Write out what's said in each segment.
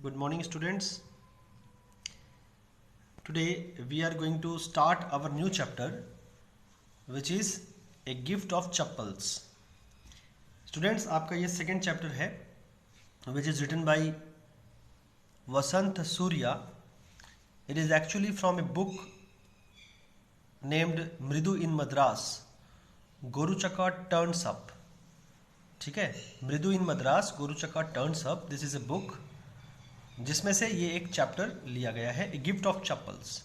Good morning, students. Today we are going to start our new chapter, which is a gift of chappals. Students, आपका ये second chapter है, which is written by Vasant Surya. It is actually from a book named Mridu in Madras. Goruchaka Turns Up. ठीक है, Mridu in Madras गोरुचक्का turns up. This is a book जिसमें से ये एक चैप्टर लिया गया है, ए गिफ्ट ऑफ चप्पल्स.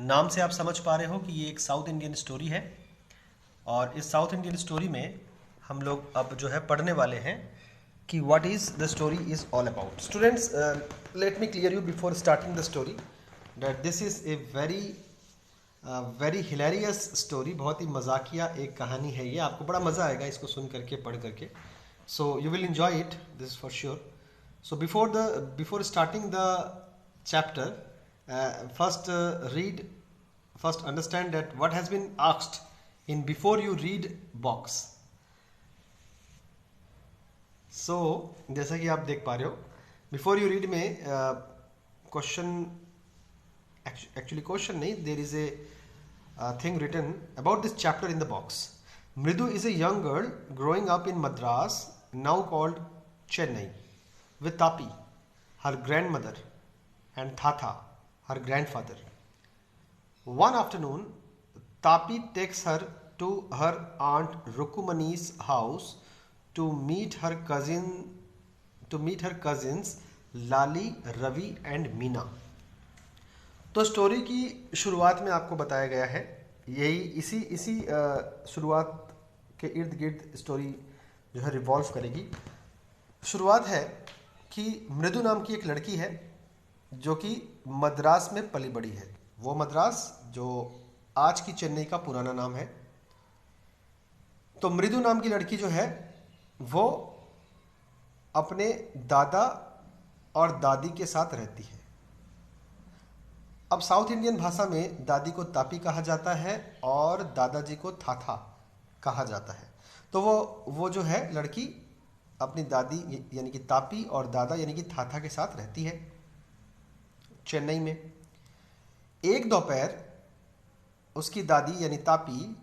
नाम से आप समझ पा रहे हो कि ये एक साउथ इंडियन स्टोरी है और इस साउथ इंडियन स्टोरी में हम लोग अब जो है पढ़ने वाले हैं कि what is the story is all about. Students, let me clear you before starting the story that this is a very hilarious story. बहुत ही मजाकिया एक कहानी है ये. आपको बड़ा मज़ा आएगा इसको सुन करके, पढ़ करके. So you will enjoy it, this for sure. So before starting the chapter, first understand that what has been asked in before you read box. So जैसा कि आप देख पा रहे हो, before you read में question नहीं, there is a thing written about this chapter in the box. Mridu is a young girl growing up in Madras, now called Chennai, with Tapi, her grandmother, and Thatha, her grandfather. One afternoon, Tapi takes her to her aunt Rukumani's house to meet her cousins Lali, Ravi and Meena. तो story की शुरुआत में आपको बताया गया है, यही इसी शुरुआत के इर्द गिर्द स्टोरी जो है रिवॉल्व करेगी. शुरुआत है कि मृदु नाम की एक लड़की है जो कि मद्रास में पली बड़ी है. वो मद्रास जो आज की चेन्नई का पुराना नाम है. तो मृदु नाम की लड़की जो है वो अपने दादा और दादी के साथ रहती है. अब साउथ इंडियन भाषा में दादी को तापी कहा जाता है और दादाजी को थाथा कहा जाता है. तो वो जो है लड़की अपनी दादी यानी कि तापी और दादा यानी कि थाथा के साथ रहती है चेन्नई में. एक दोपहर उसकी दादी यानी तापी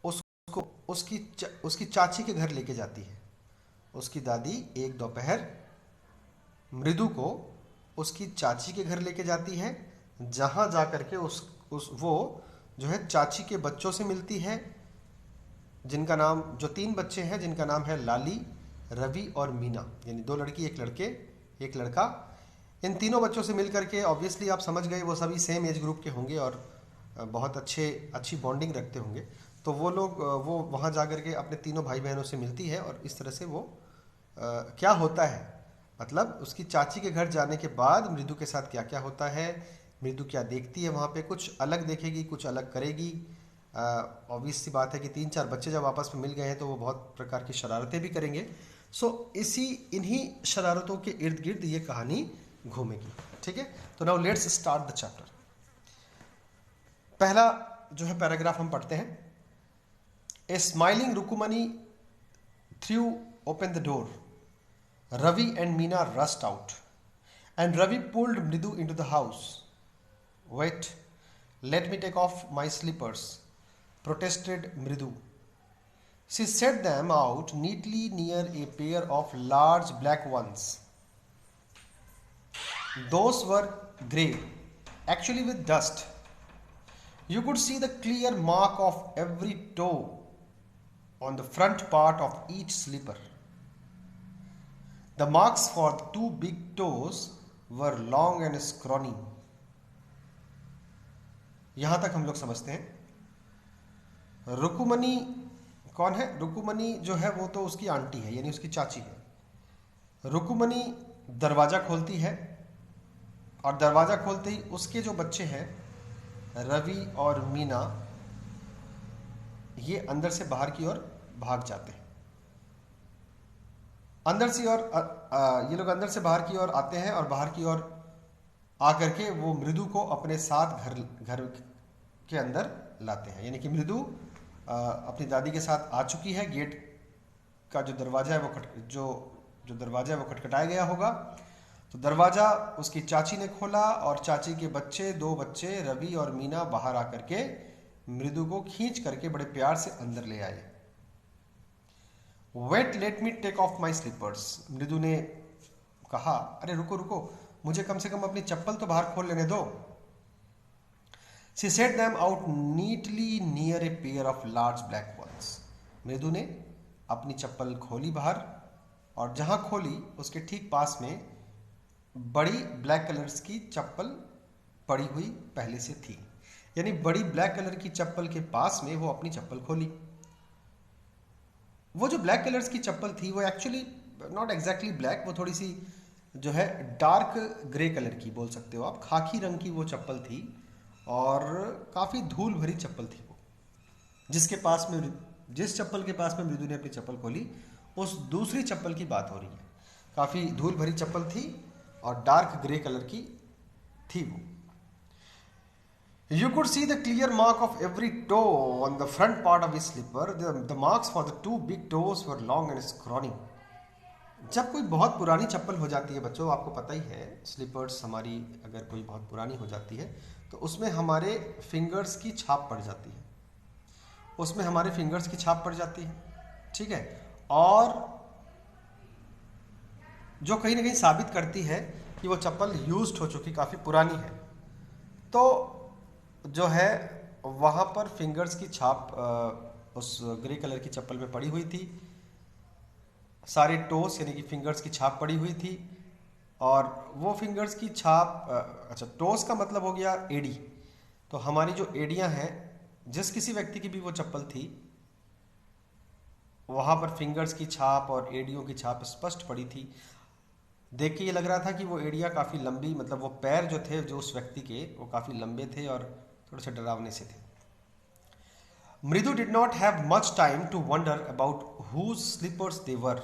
उसको उसकी चाची के घर लेके जाती है. उसकी दादी एक दोपहर मृदु को उसकी चाची के घर लेके जाती है, जहां जाकर के वो जो है चाची के बच्चों से मिलती है, जिनका नाम, जो 3 बच्चे हैं जिनका नाम है लाली, रवि और मीना, यानी 2 लड़की एक लड़का. इन तीनों बच्चों से मिलकर के ऑब्वियसली आप समझ गए वो सभी सेम एज ग्रुप के होंगे और बहुत अच्छी बॉन्डिंग रखते होंगे. तो वो वहाँ जा कर के अपने तीनों भाई बहनों से मिलती है और इस तरह से वो क्या होता है, मतलब उसकी चाची के घर जाने के बाद मृदु के साथ क्या क्या होता है, मृदु क्या देखती है वहाँ पे, कुछ अलग देखेगी, कुछ अलग करेगी. ऑब्वियस सी बात है कि 3-4 बच्चे जब आपस में मिल गए हैं तो वो बहुत प्रकार की शरारतें भी करेंगे. सो इन्हीं शरारतों के इर्द गिर्द ये कहानी घूमेगी. ठीक है, तो now let's start the chapter. पहला जो है पैराग्राफ हम पढ़ते हैं. A smiling Rukmini threw open the door. Ravi and Meena rushed out and Ravi pulled Mridu into the house. Wait, let me take off my slippers, protested Mridu. She set them out neatly near a pair of large black ones. Those were grey, actually with dust. You could see the clear mark of every toe on the front part of each slipper. The marks for the 2 big toes were long and scrawny. यहां तक हम लोग समझते हैं. रुकुमनी कौन है? रुकुमनी जो है वो तो उसकी आंटी है, यानी उसकी चाची है. रुकुमनी दरवाजा खोलती है और दरवाजा खोलते ही उसके जो बच्चे हैं रवि और मीना, ये अंदर से बाहर की ओर भाग जाते हैं. ये लोग अंदर से बाहर की ओर आते हैं और बाहर की ओर आकर के वो मृदु को अपने साथ घर के अंदर लाते हैं. यानी कि मृदु अपनी दादी के साथ आ चुकी है. गेट का जो दरवाजा है वो खटखटाया गया होगा. तो दरवाजा उसकी चाची ने खोला और चाची के बच्चे, 2 बच्चे रवि और मीना बाहर आकर के मृदु को खींच करके बड़े प्यार से अंदर ले आए। Wait, let me take off my slippers. Mridu ने कहा, अरे रुको रुको, मुझे कम से कम अपनी चप्पल तो बाहर खोल लेने दो। She set them out neatly near a pair of large black ones. मृदु ने अपनी चप्पल खोली बाहर और जहां खोली उसके ठीक पास में बड़ी ब्लैक कलर्स की चप्पल पड़ी हुई पहले से थी। यानी बड़ी ब्लैक कलर की चप्पल के पास में वो अपनी चप्पल खोली। वो जो ब्लैक कलर्स की चप्पल थी वो एक्चुअली नॉट एग्जैक्टली ब्लैक, वो थोड़ी सी जो है डार्क ग्रे कलर की बोल सकते हो आप, खाकी रंग की वो चप्पल थी और काफ़ी धूल भरी चप्पल थी वो। जिस चप्पल के पास में मृदु ने अपनी चप्पल खोली उस दूसरी चप्पल की बात हो रही है। काफ़ी धूल भरी चप्पल थी और डार्क ग्रे कलर की थी वो। You could see the clear mark of every toe on the front part of his slipper. The marks for the 2 big toes were long and scrawny. जब कोई बहुत पुरानी चप्पल हो जाती है बच्चों, आपको पता ही है स्लीपर्स हमारी अगर कोई बहुत पुरानी हो जाती है तो उसमें हमारे फिंगर्स की छाप पड़ जाती है, उसमें हमारे फिंगर्स की छाप पड़ जाती है, ठीक है, और जो कहीं ना कहीं साबित करती है कि वो चप्पल यूज्ड हो चुकी, काफ़ी पुरानी है। तो जो है वहाँ पर फिंगर्स की छाप उस ग्रे कलर की चप्पल में पड़ी हुई थी। सारे टोस यानी कि फिंगर्स की छाप पड़ी हुई थी और वो फिंगर्स की छाप अच्छा, टोस का मतलब हो गया एड़ी। तो हमारी जो एड़ियां हैं, जिस किसी व्यक्ति की भी वो चप्पल थी वहाँ पर फिंगर्स की छाप और एड़ियों की छाप स्पष्ट पड़ी थी। देख के ये लग रहा था कि वो एड़ियाँ काफ़ी लंबी, मतलब वो पैर जो थे जो उस व्यक्ति के वो काफ़ी लंबे थे और थोड़े से डरावने से थे। Mridu did not have much time to wonder about whose slippers they were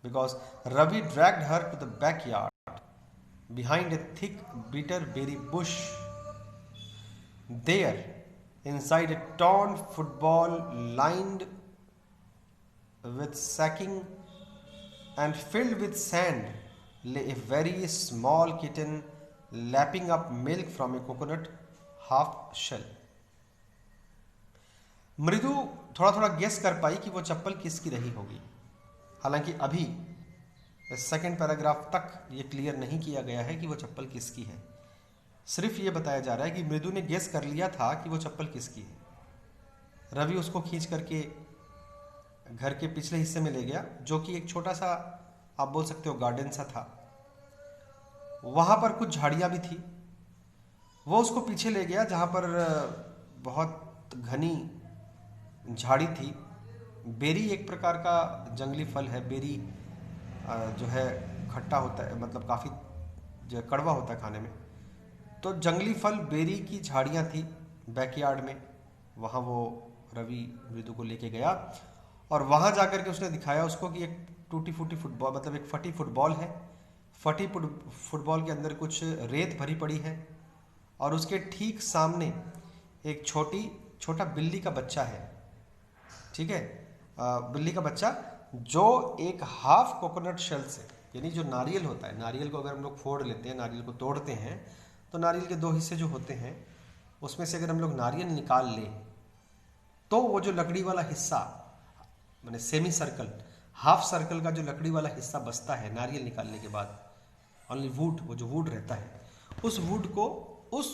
because Ravi dragged her to the backyard behind a thick bitter berry bush. There, inside a torn football lined with sacking and filled with sand, lay a very small kitten lapping up milk from a coconut half shell. मृदु थोड़ा थोड़ा guess कर पाई कि वो चप्पल किसकी रही होगी। हालांकि अभी सेकंड पैराग्राफ तक ये क्लियर नहीं किया गया है कि वो चप्पल किसकी है। सिर्फ ये बताया जा रहा है कि मृदु ने गेस कर लिया था कि वो चप्पल किसकी है। रवि उसको खींच करके घर के पिछले हिस्से में ले गया, जो कि एक छोटा सा आप बोल सकते हो गार्डन सा था। वहाँ पर कुछ झाड़ियाँ भी थी। वो उसको पीछे ले गया जहाँ पर बहुत घनी झाड़ी थी। बेरी एक प्रकार का जंगली फल है। बेरी जो है खट्टा होता है, मतलब काफ़ी जो कड़वा होता है खाने में। तो जंगली फल बेरी की झाड़ियाँ थी बैकयार्ड में। वहाँ वो रवि मृदु को लेके गया और वहाँ जाकर के उसने दिखाया उसको कि एक टूटी फूटी फुटबॉल, मतलब एक फटी फुटबॉल है। फटी फुटबॉल के अंदर कुछ रेत भरी पड़ी है और उसके ठीक सामने एक छोटा बिल्ली का बच्चा है, ठीक है, बिल्ली का बच्चा जो एक हाफ कोकोनट शेल से, यानी जो नारियल होता है, नारियल को अगर हम लोग फोड़ लेते हैं, नारियल को तोड़ते हैं तो नारियल के 2 हिस्से जो होते हैं उसमें से अगर हम लोग नारियल निकाल लें तो वो जो लकड़ी वाला हिस्सा, माने सेमी सर्कल, हाफ सर्कल का जो लकड़ी वाला हिस्सा बचता है नारियल निकालने के बाद, ओनली वुड, वो जो वुड रहता है, उस वुड को उस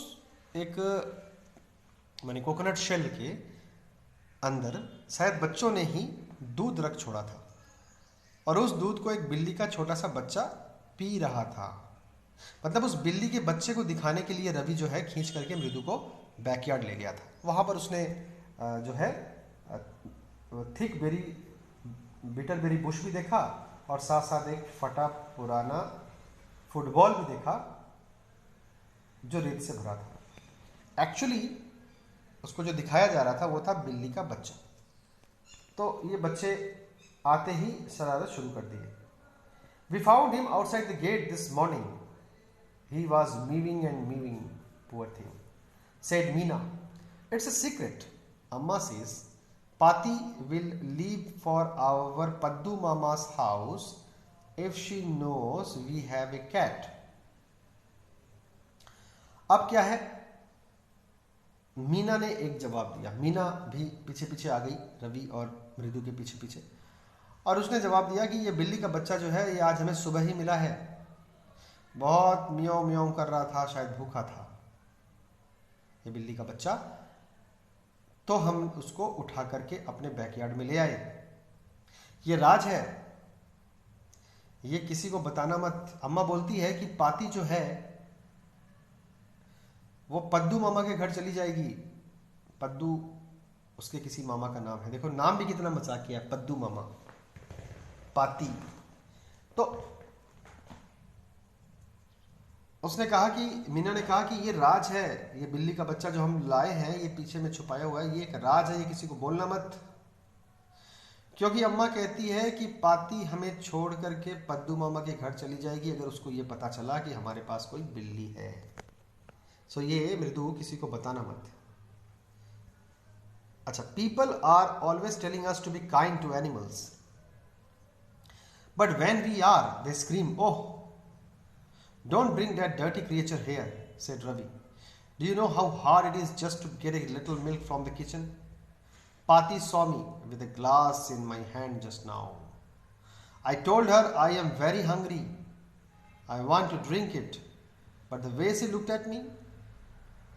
एक माने कोकोनट शेल के अंदर शायद बच्चों ने ही दूध रख छोड़ा था और उस दूध को एक बिल्ली का छोटा सा बच्चा पी रहा था। मतलब उस बिल्ली के बच्चे को दिखाने के लिए रवि जो है खींच करके मृदु को बैकयार्ड ले गया था। वहाँ पर उसने जो है thick berry, bitter berry bush भी देखा और साथ साथ एक फटा पुराना फुटबॉल भी देखा जो रेत से भरा था। एक्चुअली उसको जो दिखाया जा रहा था वो था बिल्ली का बच्चा। तो ये बच्चे आते ही शरारत शुरू कर दिए। We found him outside the gate this morning. He was mewing and mewing, poor thing, said Meena. It's a secret. Amma says Pati will leave for our Paddu Mama's house if she knows we have a cat. अब क्या है, मीना ने एक जवाब दिया। मीना भी पीछे पीछे आ गई रवि और मृदु के पीछे पीछे, और उसने जवाब दिया कि ये बिल्ली का बच्चा जो है ये आज हमें सुबह ही मिला है, बहुत म्याऊं म्याऊं कर रहा था, शायद भूखा था ये बिल्ली का बच्चा, तो हम उसको उठा करके अपने बैकयार्ड में ले आए। ये राज है, ये किसी को बताना मत। अम्मा बोलती है कि पाती जो है वो पद्दू मामा के घर चली जाएगी। पद्दू उसके किसी मामा का नाम है, देखो नाम भी कितना मजाकिया है, पद्दू मामा, पाती। तो उसने कहा कि, मीना ने कहा कि ये राज है, ये बिल्ली का बच्चा जो हम लाए हैं ये पीछे में छुपाया हुआ है, ये एक राज है, ये किसी को बोलना मत, क्योंकि अम्मा कहती है कि पाती हमें छोड़ करके पद्दू मामा के घर चली जाएगी अगर उसको ये पता चला कि हमारे पास कोई बिल्ली है। सो ये मृदु किसी को बताना मत। अच्छा, people are always telling us to be kind to animals, but when we are they scream, oh don't bring that dirty creature here, said Ravi. Do you know how hard it is just to get a little milk from the kitchen? Pati saw me with a glass in my hand just now. I told her I am very hungry. I want to drink it. But the way she looked at me,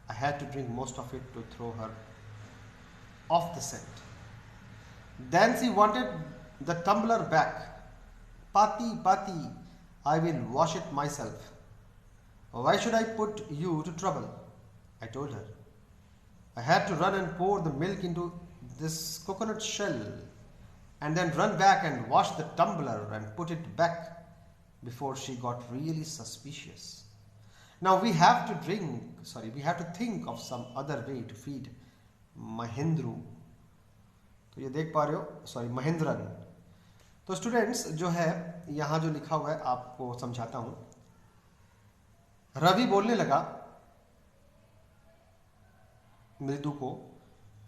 I had to drink most of it to throw her off the scent. Then she wanted the tumbler back. Pati, Pati, I will wash it myself. Why should I put you to trouble? I told her. I had to run and pour the milk into this coconut shell and then run back and wash the tumbler and put it back before she got really suspicious. Now we have to think of some other way to feed Mahendru. तो ये देख पा रहे हो, महेंद्रन। तो students जो है यहाँ जो लिखा हुआ है आपको समझाता हूं। रवि बोलने लगा मृदु को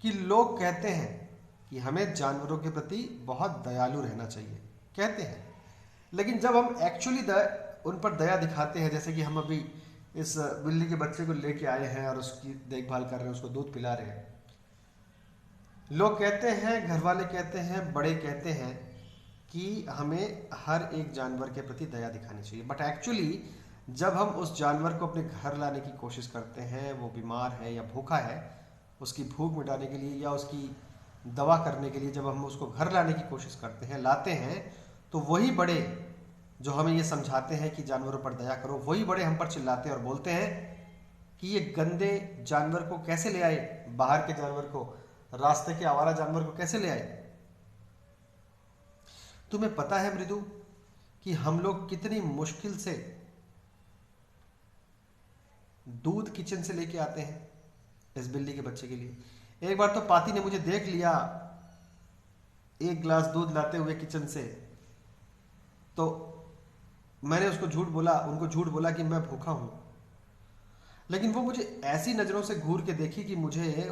कि लोग कहते हैं कि हमें जानवरों के प्रति बहुत दयालु रहना चाहिए, कहते हैं, लेकिन जब हम एक्चुअली उन पर दया दिखाते हैं, जैसे कि हम अभी इस बिल्ली के बच्चे को लेके आए हैं और उसकी देखभाल कर रहे हैं, उसको दूध पिला रहे हैं, लोग कहते हैं, घर वाले कहते हैं, बड़े कहते हैं कि हमें हर एक जानवर के प्रति दया दिखानी चाहिए, बट एक्चुअली जब हम उस जानवर को अपने घर लाने की कोशिश करते हैं, वो बीमार है या भूखा है, उसकी भूख मिटाने के लिए या उसकी दवा करने के लिए जब हम उसको घर लाने की कोशिश करते हैं, लाते हैं, तो वही बड़े जो हमें ये समझाते हैं कि जानवरों पर दया करो, वही बड़े हम पर चिल्लाते हैं और बोलते हैं कि ये गंदे जानवर को कैसे ले आए, बाहर के जानवर को, रास्ते के आवारा जानवर को कैसे ले आए। तुम्हें पता है मृदु कि हम लोग कितनी मुश्किल से दूध किचन से लेके आते हैं इस बिल्ली के बच्चे के लिए। एक बार तो पाती ने मुझे देख लिया एक गिलास दूध लाते हुए किचन से, तो मैंने उनको झूठ बोला कि मैं भूखा हूं, लेकिन वो मुझे ऐसी नजरों से घूर के देखी कि मुझे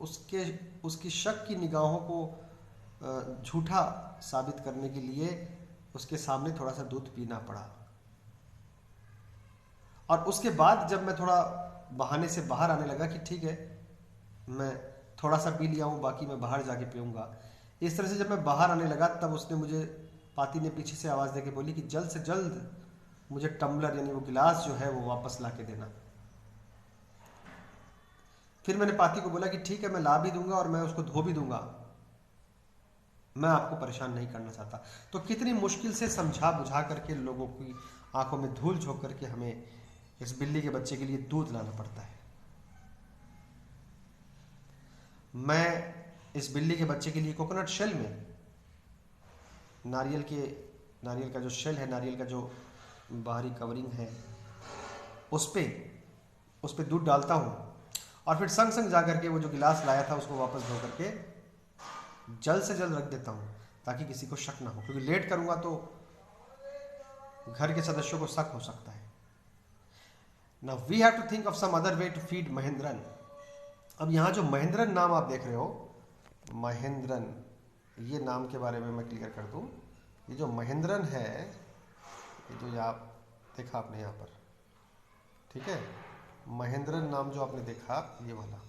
उसकी शक की निगाहों को झूठा साबित करने के लिए उसके सामने थोड़ा सा दूध पीना पड़ा। और उसके बाद जब मैं थोड़ा बहाने से बाहर आने लगा कि ठीक है मैं थोड़ा सा पी लिया हूँ, बाकी मैं बाहर जाके पीऊँगा, इस तरह से जब मैं बाहर आने लगा तब उसने मुझे, पाती ने पीछे से आवाज़ देके बोली कि जल्द से जल्द मुझे टम्बलर यानी वो गिलास जो है वो वापस ला के देना। फिर मैंने पाती को बोला कि ठीक है मैं ला भी दूंगा और मैं उसको धो भी दूंगा, मैं आपको परेशान नहीं करना चाहता। तो कितनी मुश्किल से समझा बुझा करके लोगों की आंखों में धूल झोंक करके हमें इस बिल्ली के बच्चे के लिए दूध लाना पड़ता है। मैं इस बिल्ली के बच्चे के लिए कोकोनट शेल में नारियल का जो शेल है, नारियल का जो बाहरी कवरिंग है, उस पे दूध डालता हूँ और फिर संग संग जा करके वो जो गिलास लाया था उसको वापस धो करके जल्द से जल्द रख देता हूँ ताकि किसी को शक ना हो, क्योंकि लेट करूँगा तो घर के सदस्यों को शक हो सकता है। Now we have to think of some other way to feed Mahendran. अब यहाँ जो महेंद्रन नाम आप देख रहे हो, महेंद्रन, ये नाम के बारे में मैं क्लियर कर दूं। ये जो महेंद्रन है, ये जो यहाँ देखा आपने यहाँ पर, ठीक है, महेंद्रन नाम जो आपने देखा ये वाला,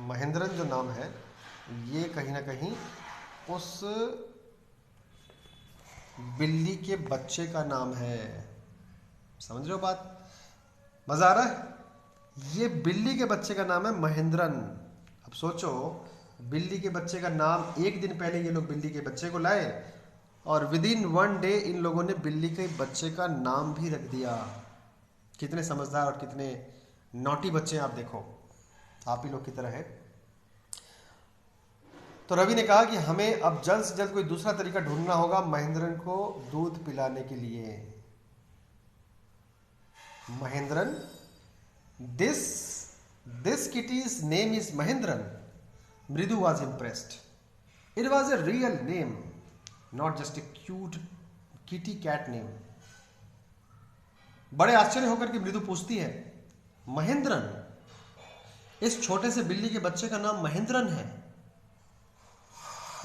महेंद्रन जो नाम है ये कहीं ना कहीं उस बिल्ली के बच्चे का नाम है। समझ रहे हो बात? मजा आ रहा है? ये बिल्ली के बच्चे का नाम है महेंद्रन। अब सोचो, बिल्ली के बच्चे का नाम, एक दिन पहले ये लोग बिल्ली के बच्चे को लाए और विद इन 1 डे इन लोगों ने बिल्ली के बच्चे का नाम भी रख दिया। कितने समझदार और कितने नॉटी बच्चे हैं, आप देखो, आप ही लोग की तरह है। तो रवि ने कहा कि हमें अब जल्द से जल्द कोई दूसरा तरीका ढूंढना होगा महेंद्रन को दूध पिलाने के लिए। Mahendran, this kitty's name is Mahendran. Mridu was impressed. It was a real name, not just a cute kitty cat name. बड़े आश्चर्य होकर के मृदु पूछती है, महेंद्रन, इस छोटे से बिल्ली के बच्चे का नाम महेंद्रन है?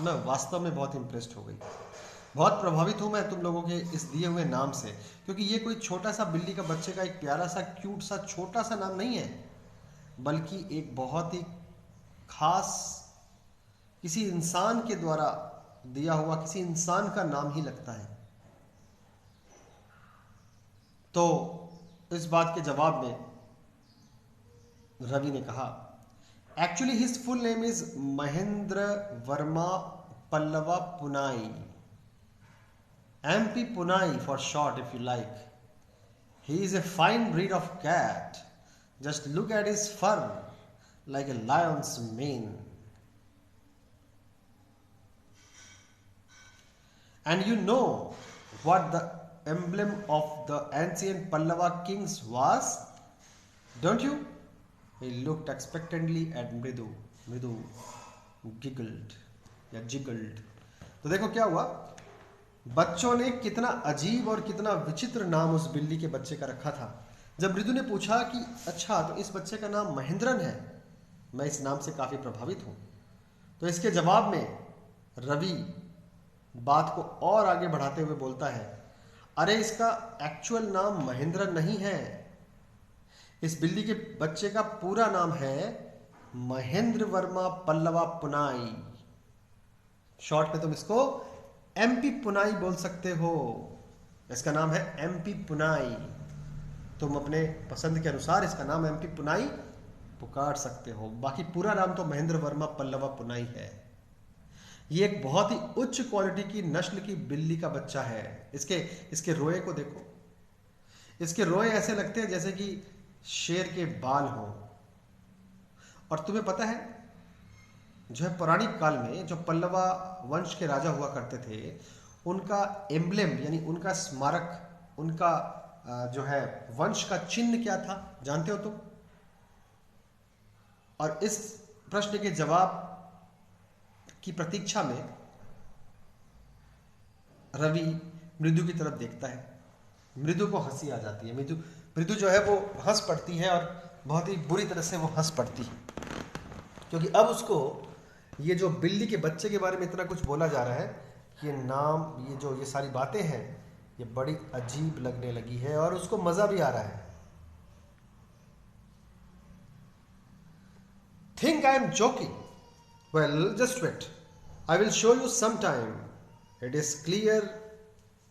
मैं वास्तव में बहुत इंप्रेस्ड हो गई, बहुत प्रभावित हूं मैं तुम लोगों के इस दिए हुए नाम से, क्योंकि ये कोई छोटा सा बिल्ली का बच्चे का एक प्यारा सा क्यूट सा छोटा सा नाम नहीं है, बल्कि एक बहुत ही खास किसी इंसान के द्वारा दिया हुआ किसी इंसान का नाम ही लगता है। तो इस बात के जवाब में रवि ने कहा, actually his full name is Mahendra Verma Pallava पुनाई, MP Punai for short if you like. He is a fine breed of cat. Just look at his fur, like a lion's mane. And you know what the emblem of the ancient Pallava kings was, don't you? He looked expectantly at Mridu. Mridu giggled या jiggled. तो देखो क्या हुआ, बच्चों ने कितना अजीब और कितना विचित्र नाम उस बिल्ली के बच्चे का रखा था। जब मृदु ने पूछा कि अच्छा तो इस बच्चे का नाम महेंद्रन है, मैं इस नाम से काफी प्रभावित हूं, तो इसके जवाब में रवि बात को और आगे बढ़ाते हुए बोलता है, अरे इसका एक्चुअल नाम महेंद्रन नहीं है, इस बिल्ली के बच्चे का पूरा नाम है महेंद्र वर्मा पल्लवा पुनाई। शॉर्ट में तुम इसको MP पुनाई बोल सकते हो। इसका नाम है MP पुनाई। तुम अपने पसंद के अनुसार इसका नाम MP पुनाई पुकार सकते हो, बाकी पूरा नाम तो महेंद्र वर्मा पल्लवा पुनाई है। ये एक बहुत ही उच्च क्वालिटी की नस्ल की बिल्ली का बच्चा है। इसके रोए को देखो, इसके रोए ऐसे लगते हैं जैसे कि शेर के बाल हो। और तुम्हें पता है, जो है पौराणिक काल में जो पल्लवा वंश के राजा हुआ करते थे, उनका एम्ब्लेम यानी उनका स्मारक, उनका जो है वंश का चिन्ह क्या था, जानते हो तुम? और इस प्रश्न के जवाब की प्रतीक्षा में रवि मृदु की तरफ देखता है। मृदु को हंसी आ जाती है। मृदु जो है वो हंस पड़ती है और बहुत ही बुरी तरह से वो हंस पड़ती है, क्योंकि अब उसको ये जो बिल्ली के बच्चे के बारे में इतना कुछ बोला जा रहा है, ये नाम, ये सारी बातें हैं, ये बड़ी अजीब लगने लगी है और उसको मजा भी आ रहा है। Think I am joking? Well, just wait. I will show you sometime. It is clear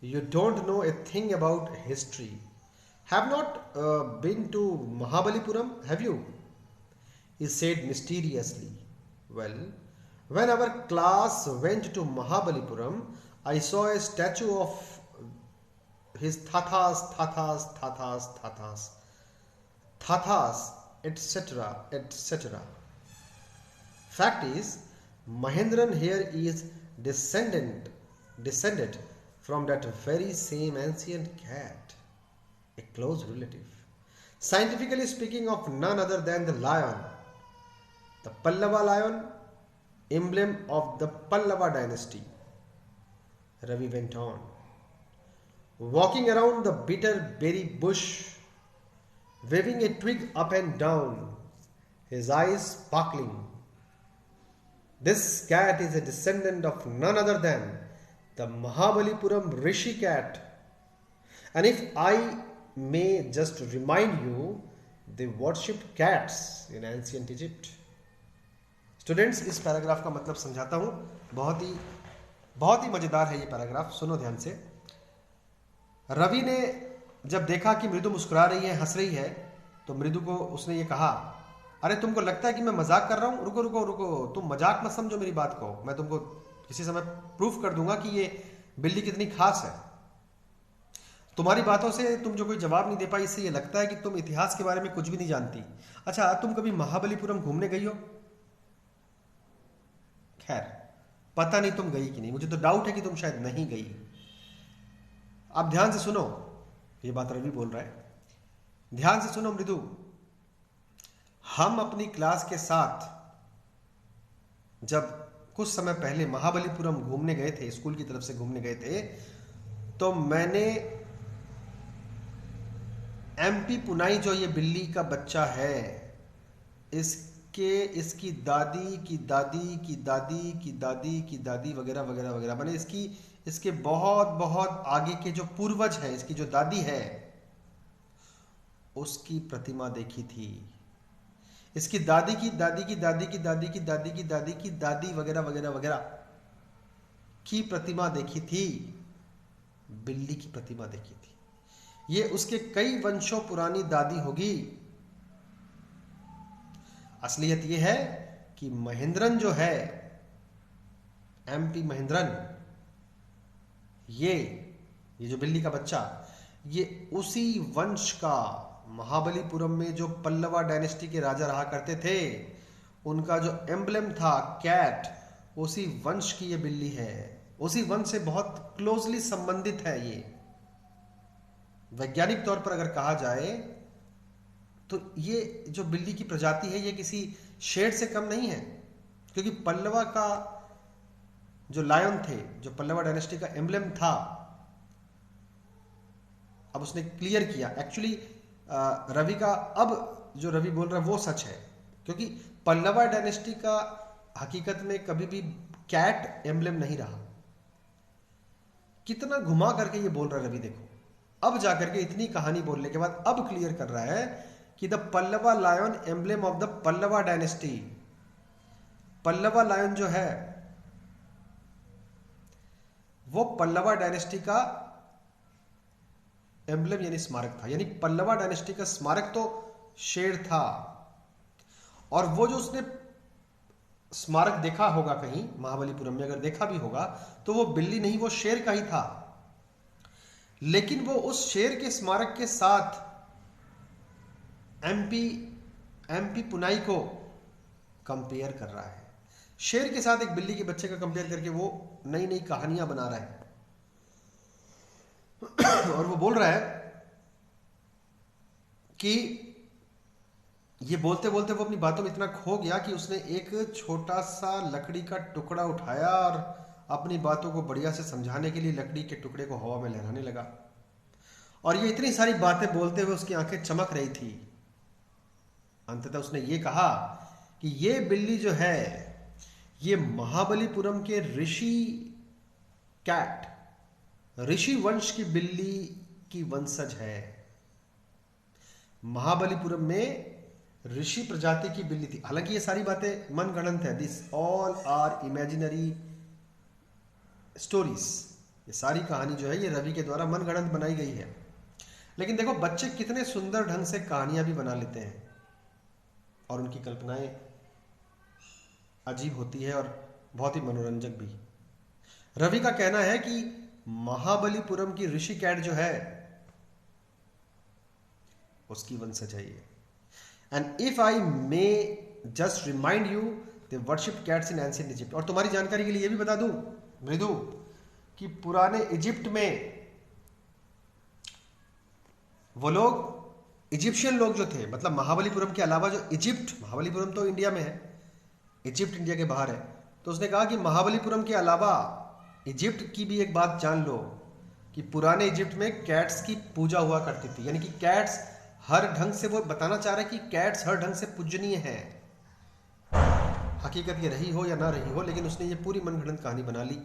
you don't know a thing about history. Have not been to Mahabalipuram, have you? He said mysteriously. Well, when our class went to Mahabalipuram, I saw a statue of his Thathas, etc., etc. Fact is, Mahendran here is descended from that very same ancient cat, a close relative. Scientifically speaking, of none other than the lion, the Pallava lion, emblem of the Pallava dynasty. Ravi went on, walking around the bitter berry bush, waving a twig up and down, his eyes sparkling. This cat is a descendant of none other than the Mahabalipuram Rishi cat. And if I may just remind you, they worshipped cats in ancient Egypt. Students, इस paragraph का मतलब समझाता हूं, बहुत ही मजेदार है ये paragraph, सुनो ध्यान से। रवि ने जब देखा कि मृदु मुस्कुरा रही है, हंस रही है, तो मृदु को उसने ये कहा, अरे तुमको लगता है कि मैं मजाक कर रहा हूं? रुको रुको रुको, तुम मजाक मत समझो मेरी बात को, मैं तुमको किसी समय प्रूफ कर दूंगा कि ये बिल्ली कितनी खास है। तुम्हारी बातों से तुम जो कोई जवाब नहीं दे पाई, इससे ये लगता है कि तुम इतिहास के बारे में कुछ भी नहीं जानती। अच्छा, तुम कभी महाबलीपुरम घूमने गई हो? खैर, पता नहीं तुम गई कि नहीं, मुझे तो डाउट है कि तुम शायद नहीं गई। अब ध्यान से सुनो, ये बात रवि बोल रहा है, ध्यान से सुनो मृदु। हम अपनी क्लास के साथ जब कुछ समय पहले महाबलीपुरम घूमने गए थे, स्कूल की तरफ से घूमने गए थे, तो मैंने एमपी पुनाई, जो ये बिल्ली का बच्चा है, इसकी दादी की दादी की दादी की दादी की दादी वगैरह वगैरह वगैरह, मैंने इसके बहुत बहुत आगे के जो पूर्वज है, इसकी जो दादी है, उसकी प्रतिमा देखी थी। इसकी दादी की दादी की दादी की दादी की दादी की दादी की दादी वगैरह वगैरह वगैरह की प्रतिमा देखी थी, बिल्ली की प्रतिमा देखी थी। ये उसके कई वंशों पुरानी दादी होगी। असलियत ये है कि महेंद्रन जो है, एमपी महेंद्रन, ये जो बिल्ली का बच्चा, ये उसी वंश का, महाबलीपुरम में जो पल्लवा डायनेस्टी के राजा रहा करते थे, उनका जो एम्ब्लेम था कैट, उसी वंश की ये बिल्ली है। उसी वंश से बहुत क्लोजली संबंधित है ये। वैज्ञानिक तौर पर अगर कहा जाए तो ये जो बिल्ली की प्रजाति है, ये किसी शेर से कम नहीं है, क्योंकि पल्लवा का जो लायन थे, जो पल्लवा डायनेस्टी का एम्ब्लेम था, अब उसने क्लियर किया। एक्चुअली रवि का, अब जो रवि बोल रहा है वो सच है, क्योंकि पल्लवा डायनेस्टी का हकीकत में कभी भी कैट एम्ब्लेम नहीं रहा। कितना घुमा करके ये बोल रहा है रवि, देखो, अब जाकर के इतनी कहानी बोलने के बाद अब क्लियर कर रहा है कि the Pallava lion emblem of the Pallava dynasty. Pallava lion जो है वो पल्लवा डायनेस्टी का एम्ब्लेम यानी स्मारक था, यानी पल्लवा डायनेस्टी का स्मारक तो शेर था। और वो जो उसने स्मारक देखा होगा कहीं महाबलीपुरम में, अगर देखा भी होगा, तो वो बिल्ली नहीं, वो शेर का ही था। लेकिन वो उस शेर के स्मारक के साथ एमपी पुनाई को कंपेयर कर रहा है। शेर के साथ एक बिल्ली के बच्चे का कंपेयर करके वो नई नई कहानियां बना रहा है। और वो बोल रहा है कि ये बोलते बोलते वो अपनी बातों में इतना खो गया कि उसने एक छोटा सा लकड़ी का टुकड़ा उठाया और अपनी बातों को बढ़िया से समझाने के लिए लकड़ी के टुकड़े को हवा में लहराने लगा। और ये इतनी सारी बातें बोलते हुए उसकी आंखें चमक रही थी। अंततः उसने ये कहा कि ये बिल्ली जो है, ये महाबलीपुरम के ऋषि कैट, ऋषि वंश की बिल्ली की वंशज है। महाबलीपुरम में ऋषि प्रजाति की बिल्ली थी। हालांकि ये सारी बातें मनगढ़ंत है, this all are imaginary stories. ये सारी कहानी जो है ये रवि के द्वारा मनगढ़ंत बनाई गई है। लेकिन देखो बच्चे कितने सुंदर ढंग से कहानियां भी बना लेते हैं और उनकी कल्पनाएं अजीब होती है और बहुत ही मनोरंजक भी। रवि का कहना है कि महाबलीपुरम की ऋषि कैट जो है उसकी वंशज है ये। And if I may just remind you, they worship cats in ancient Egypt. और तुम्हारी जानकारी के लिए ये भी बता दूं मृदु कि पुराने इजिप्ट में वो लोग, इजिप्शियन लोग जो थे, मतलब महाबलीपुरम के अलावा जो इजिप्ट, महाबलीपुरम तो इंडिया में है, इजिप्ट इंडिया के बाहर है, तो उसने कहा कि महाबलीपुरम के अलावा इजिप्ट की भी एक बात जान लो कि पुराने इजिप्ट में कैट्स की पूजा हुआ करती थी। यानी कि कैट्स हर ढंग से, वो बताना चाह रहा है कि कैट्स हर ढंग से पूजनीय है। हकीकत ये रही हो या ना रही हो, लेकिन उसने ये पूरी मनगढ़ंत कहानी बना ली।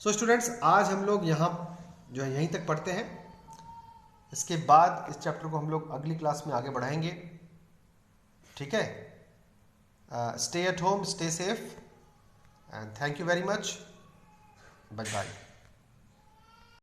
सो स्टूडेंट्स, आज हम लोग यहाँ जो है यहीं तक पढ़ते हैं। इसके बाद इस चैप्टर को हम लोग अगली क्लास में आगे बढ़ाएंगे। ठीक है, stay at home, stay safe, and thank you very much. Bye bye.